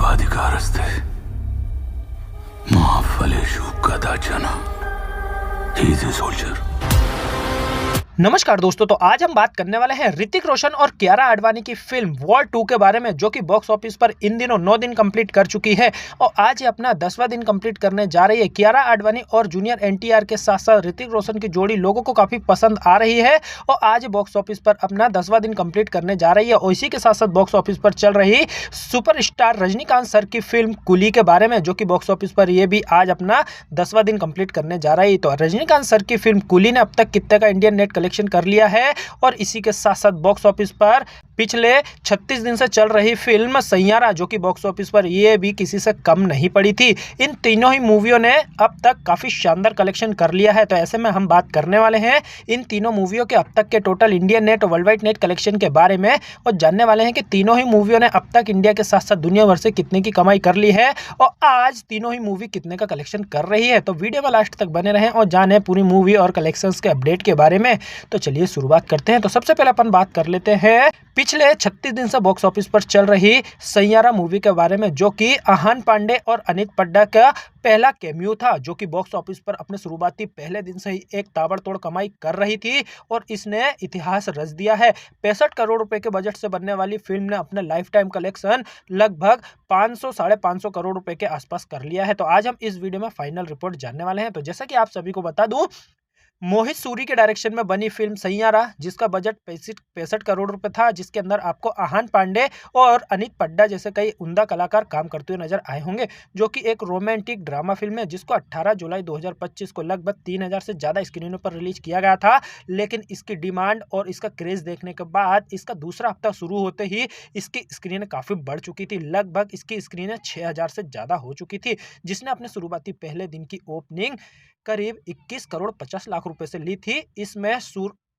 सर्वाधिकारस्ते मां फलेषु कदाचन। He is a soldier. नमस्कार दोस्तों, तो आज हम बात करने वाले हैं ऋतिक रोशन और कियारा आडवाणी की फिल्म वॉर 2 के बारे में, जो कि बॉक्स ऑफिस पर इन दिनों 9 दिन कंप्लीट कर चुकी है और आज ये अपना 10वां दिन कंप्लीट करने जा रही है। कियारा आडवाणी और जूनियर एनटीआर के साथ साथ ऋतिक रोशन की जोड़ी लोगों को काफी पसंद आ रही है और आज बॉक्स ऑफिस पर अपना 10वां दिन कंप्लीट करने जा रही है। और इसी के साथ साथ बॉक्स ऑफिस पर चल रही सुपरस्टार रजनीकांत सर की फिल्म कुली के बारे में, जो कि बॉक्स ऑफिस पर ये भी आज अपना 10वां दिन कंप्लीट करने जा रही है। तो रजनीकांत सर की फिल्म कुली ने अब तक कितने का इंडियन नेट कलेक्शन कर लिया है और इसी के साथ साथ बॉक्स ऑफिस पर पिछले 36 दिन से चल रही फिल्म सैयारा, जो कि बॉक्स ऑफिस पर ये भी किसी से कम नहीं पड़ी थी। इन तीनों ही मूवियों ने अब तक काफी शानदार कलेक्शन कर लिया है। तो ऐसे में हम बात करने वाले हैं इन तीनों मूवियों के अब तक के टोटल इंडियन नेट और वर्ल्ड वाइड नेट कलेक्शन के बारे में और जानने वाले हैं कि तीनों ही मूवियों ने अब तक इंडिया के साथ साथ दुनिया भर से कितने की कमाई कर ली है और आज तीनों ही मूवी कितने का कलेक्शन कर रही है। तो वीडियो में लास्ट तक बने रहें और जाने पूरी मूवी और कलेक्शंस के अपडेट के बारे में। तो चलिए शुरुआत करते हैं। तो सबसे पहले अपन बात कर लेते हैं पिछले 36 दिन से बॉक्स ऑफिस पर चल रही सैयारा मूवी के बारे में, जो कि आहान पांडे और अनित पड्डा का पहला कैमियो था, जो कि बॉक्स ऑफिस पर अपने शुरुआती पहले दिन से ही एक ताबड़तोड़ कमाई कर रही थी और इसने इतिहास रच दिया है। 65 करोड़ रुपए के बजट से बनने वाली फिल्म ने अपने लाइफ टाइम कलेक्शन लगभग 500 साढ़े 500 करोड़ रुपए के आसपास कर लिया है। तो आज हम इस वीडियो में फाइनल रिपोर्ट जानने वाले हैं। तो जैसा कि आप सभी को बता दूं, मोहित सूरी के डायरेक्शन में बनी फिल्म सैयारा, जिसका बजट 65 करोड़ रुपए था, जिसके अंदर आपको आहान पांडे और अनित पड्डा जैसे कई उम्दा कलाकार काम करते हुए नजर आए होंगे, जो कि एक रोमांटिक ड्रामा फिल्म है जिसको 18 जुलाई 2025 को लगभग 3000 से ज्यादा स्क्रीनों पर रिलीज किया गया था। लेकिन इसकी डिमांड और इसका क्रेज देखने के बाद इसका दूसरा हफ्ता शुरू होते ही इसकी स्क्रीनें काफी बढ़ चुकी थी। लगभग इसकी स्क्रीनें 6000 से ज्यादा हो चुकी थी, जिसने अपने शुरुआती पहले दिन की ओपनिंग करीब 21 करोड़ 50 लाख रुपए से ली थी। इसमें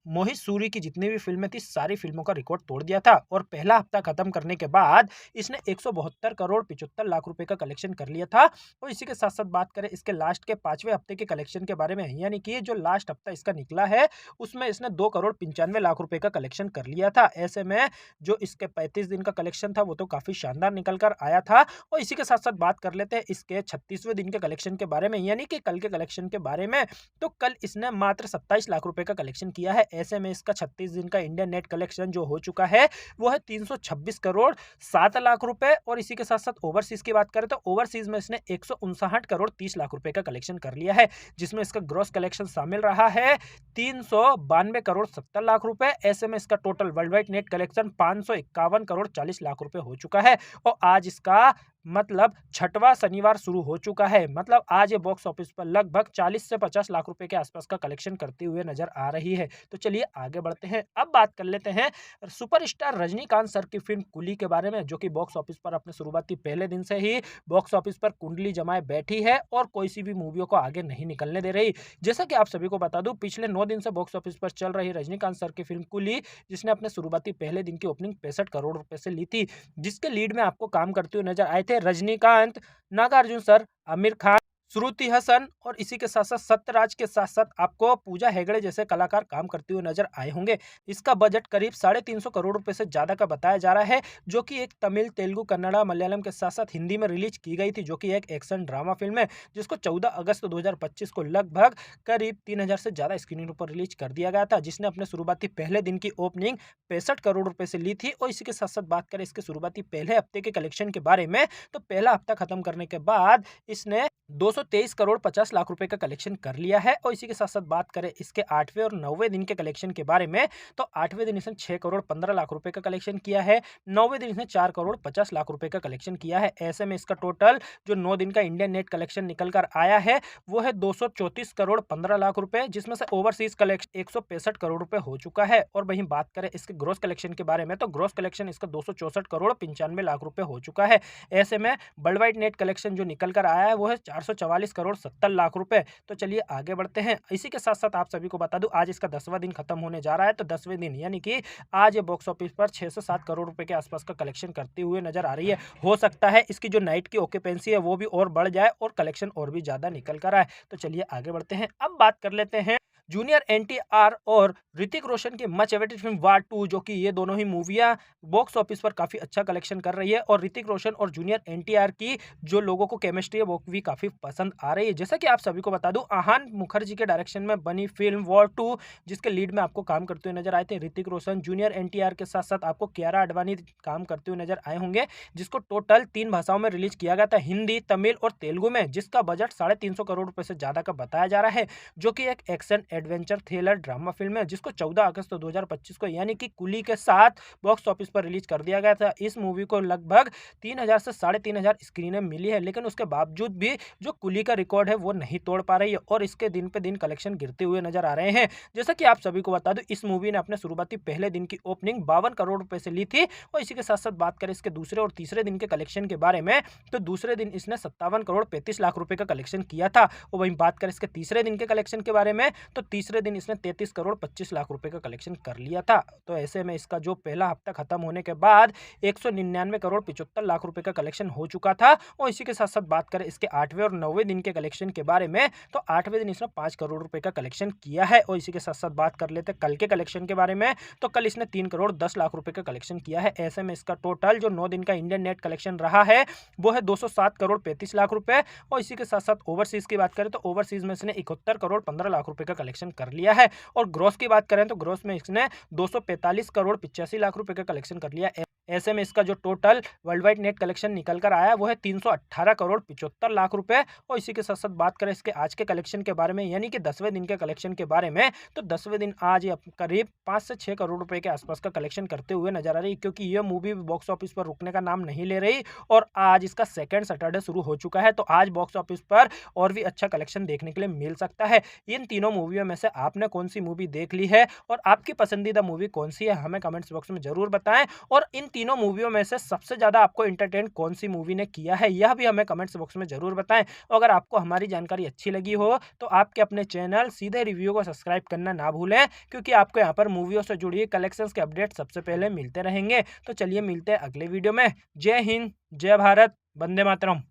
मोहित सूरी की जितनी भी फिल्में थी सारी फिल्मों का रिकॉर्ड तोड़ दिया था और पहला हफ्ता खत्म करने के बाद इसने 172 करोड़ 75 लाख रुपए का कलेक्शन कर लिया था। और इसी के साथ साथ बात करें इसके लास्ट के 5वें हफ्ते के कलेक्शन के बारे में, यानी कि जो लास्ट हफ्ता इसका निकला है उसमें इसने 2 करोड़ 95 लाख रुपए का कलेक्शन कर लिया था। ऐसे में जो इसके 35 दिन का कलेक्शन था वो तो काफी शानदार निकल कर आया था। और इसी के साथ साथ बात कर लेते हैं इसके 36वें दिन के कलेक्शन के बारे में, यानी कि कल के कलेक्शन के बारे में। तो कल इसने मात्र 27 लाख रुपए का कलेक्शन किया है। ऐसे में इसका 36 दिन का इंडियन नेट कलेक्शन जो हो चुका है वो है 326 करोड़ 7 लाख रुपए। और इसी के साथ साथ ओवरसीज की बात करें तो ओवरसीज में इसने 159 करोड़ 30 लाख रुपए का कलेक्शन कर लिया है, जिसमें इसका ग्रॉस कलेक्शन शामिल रहा है 392 करोड़ 70 लाख रुपए। ऐसे में इसका total world wide net collection 551 crore 40 lakh रुपए हो चुका है और आज इसका मतलब 6वां शनिवार शुरू हो चुका है। मतलब आज ये बॉक्स ऑफिस पर लगभग 40 से 50 लाख रुपए के आसपास का कलेक्शन करते हुए नजर आ रही है। तो चलिए आगे बढ़ते हैं। अब बात कर लेते हैं सुपरस्टार रजनीकांत सर की फिल्म कुली के बारे में, जो कि बॉक्स ऑफिस पर अपने शुरुआती पहले दिन से ही बॉक्स ऑफिस पर कुंडली जमाए बैठी है और कोई सी भी मूवियों को आगे नहीं निकलने दे रही। जैसा कि आप सभी को बता दूं, पिछले 9 दिन से बॉक्स ऑफिस पर चल रही रजनीकांत सर की फिल्म कुली, जिसने अपने शुरुआती पहले दिन की ओपनिंग 65 करोड़ रुपए से ली थी, जिसके लीड में आपको काम करते हुए नजर आए थे रजनीकांत, नागार्जुन सर, आमिर खान, श्रुति हसन और इसी के साथ साथ सत्यराज के साथ साथ आपको पूजा हेगड़े जैसे कलाकार काम करते हुए नजर आए होंगे। इसका बजट करीब 350 करोड़ रुपए से ज्यादा का बताया जा रहा है, जो कि एक तमिल, तेलुगु, कन्नड़ा, मलयालम के साथ साथ हिंदी में रिलीज की गई थी, जो कि एक एक्शन ड्रामा फिल्म है, जिसको 14 अगस्त 2025 को लगभग करीब 3000 से ज्यादा स्क्रीनों पर रिलीज कर दिया गया था, जिसने अपने शुरुआती पहले दिन की ओपनिंग 65 करोड़ रुपए से ली थी। और इसी के साथ साथ बात करें इसके शुरुआती पहले हफ्ते के कलेक्शन के बारे में, तो पहला हफ्ता खत्म करने के बाद इसने 223 करोड़ 50 लाख रुपए का कलेक्शन कर लिया है। और इसी के साथ साथ बात करें इसके 8वें और 9वें दिन के कलेक्शन के बारे में, तो 8वें दिन इसने 6 करोड़ 15 लाख रुपए का कलेक्शन किया है, 9वें दिन इसने 4 करोड़ 50 लाख रुपए का कलेक्शन किया है। ऐसे में इसका टोटल जो 9 दिन का इंडियन नेट कलेक्शन निकल कर आया है वो है 234 करोड़ 15 लाख रुपए, जिसमें से ओवरसीज कलेक्शन 165 करोड़ रुपए हो चुका है। और वहीं बात करें इसके ग्रॉस कलेक्शन के बारे में, तो ग्रॉस कलेक्शन इसका 264 करोड़ 95 लाख रुपए हो चुका है। ऐसे में वर्ल्ड वाइड नेट कलेक्शन जो निकल कर आया है वो है 444 करोड़ 70 लाख रुपए। तो चलिए आगे बढ़ते हैं। इसी के साथ साथ आप सभी को बता दूं आज इसका 10वां दिन खत्म होने जा रहा है। तो 10वें दिन यानी कि आज ये बॉक्स ऑफिस पर 6 से 7 करोड़ रुपए के आसपास का कलेक्शन करते हुए नजर आ रही है। हो सकता है इसकी जो नाइट की ऑक्यूपेंसी है वो भी और बढ़ जाए और कलेक्शन और भी ज्यादा निकल कर आए। तो चलिए आगे बढ़ते हैं। अब बात कर लेते हैं जूनियर एनटीआर और ऋतिक रोशन की मच एवेटेड फिल्म वार 2, जो कि ये दोनों ही मूवियां बॉक्स ऑफिस पर काफी अच्छा कलेक्शन कर रही है और ऋतिक रोशन और जूनियर एनटीआर की जो लोगों को केमिस्ट्री है वो भी काफी पसंद आ रही है। जैसा कि आप सभी को बता दूं, आहान मुखर्जी के डायरेक्शन में बनी फिल्म वॉर 2, जिसके लीड में आपको काम करते हुए नजर आए थे ऋतिक रोशन, जूनियर एनटीआर के साथ साथ आपको कियारा आडवाणी काम करते हुए नजर आए होंगे, जिसको टोटल 3 भाषाओं में रिलीज किया गया था, हिंदी, तमिल और तेलुगु में, जिसका बजट 350 करोड़ रुपए से ज्यादा का बताया जा रहा है, जो कि एक action adventure thriller drama film है, जिसको 14 अगस्त 2025 को यानी कि कुली के साथ बॉक्स ऑफिस पर रिलीज कर दिया गया था। इस मूवी को लगभग 3000 से 3500 स्क्रीनें मिली है, लेकिन उसके बावजूद भी जो कुली का रिकॉर्ड है वो नहीं तोड़ पा रही है और इसके दिन पे दिन कलेक्शन गिरते हुए नजर आ रहे हैं। जैसा कि आप सभी को बता दूं, इस मूवी ने अपने शुरुआती पहले दिन की ओपनिंग 52 करोड़ रुपए से ली थी और इसी के साथ साथ बात करें इसके दूसरे और तीसरे दिन के कलेक्शन के बारे में, तो दूसरे दिन इसने 57 करोड़ 35 लाख रुपए का कलेक्शन किया था और वहीं बात करें इसके तीसरे दिन के कलेक्शन के बारे में, तो तीसरे दिन इसने 33 करोड़ 25 लाख रुपए का कलेक्शन कर लिया था। तो ऐसे में इसका जो पहला हफ्ता खत्म होने के बाद 199 करोड़ 75 लाख रुपए का कलेक्शन हो चुका था और इसी के साथ साथ बात करें इसके 8वें और 9वें दिन के कलेक्शन के बारे में, तो 8वें दिन इसने 5 करोड़ रुपए का कलेक्शन किया है और इसी के साथ साथ बात कर लेते हैं कल के कलेक्शन के बारे में, तो कल इसने 3 करोड़ 10 लाख रुपए का कलेक्शन किया है। ऐसे में इसका टोटल जो 9 दिन का इंडियन नेट कलेक्शन रहा है वो है 207 करोड़ 35 लाख रुपए और इसी के साथ साथ ओवरसीज की बात करें तो ओवरसीज में इसने 71 करोड़ 15 लाख रुपए का कलेक्शन कर लिया है और ग्रॉस की बात करें तो ग्रॉस में इसने 245 करोड़ 85 लाख रुपए का कलेक्शन कर लिया है। ऐसे में इसका जो total world wide net collection निकल कर आया वो है 318 करोड़ 75 लाख रुपए और इसी के साथ साथ बात करें इसके आज के कलेक्शन के बारे में यानी कि 10वें दिन के कलेक्शन के बारे में, तो 10वें दिन आज ये करीब 5 से 6 करोड़ रुपए के आसपास का कलेक्शन करते हुए नजर आ रही है, क्योंकि ये मूवी बॉक्स ऑफिस पर रुकने का नाम नहीं ले रही और आज इसका सेकंड सैटरडे शुरू हो चुका है, तो आज बॉक्स ऑफिस पर और भी अच्छा कलेक्शन देखने के लिए मिल सकता है। इन तीनों मूवियों में से आपने कौन सी मूवी देख ली है और आपकी पसंदीदा मूवी कौन सी है, हमें कमेंट्स बॉक्स में जरूर बताएं और इन तीनों मूवियों में से सबसे ज्यादा आपको एंटरटेन कौन सी मूवी ने किया है यह भी हमें कमेंट्स बॉक्स में जरूर बताएं। और अगर आपको हमारी जानकारी अच्छी लगी हो तो आपके अपने चैनल सीधे रिव्यू को सब्सक्राइब करना ना भूलें, क्योंकि आपको यहाँ पर मूवियों से जुड़ी कलेक्शंस के अपडेट सबसे पहले मिलते रहेंगे। तो चलिए मिलते हैं अगले वीडियो में। जय हिंद, जय भारत, वंदे मातरम।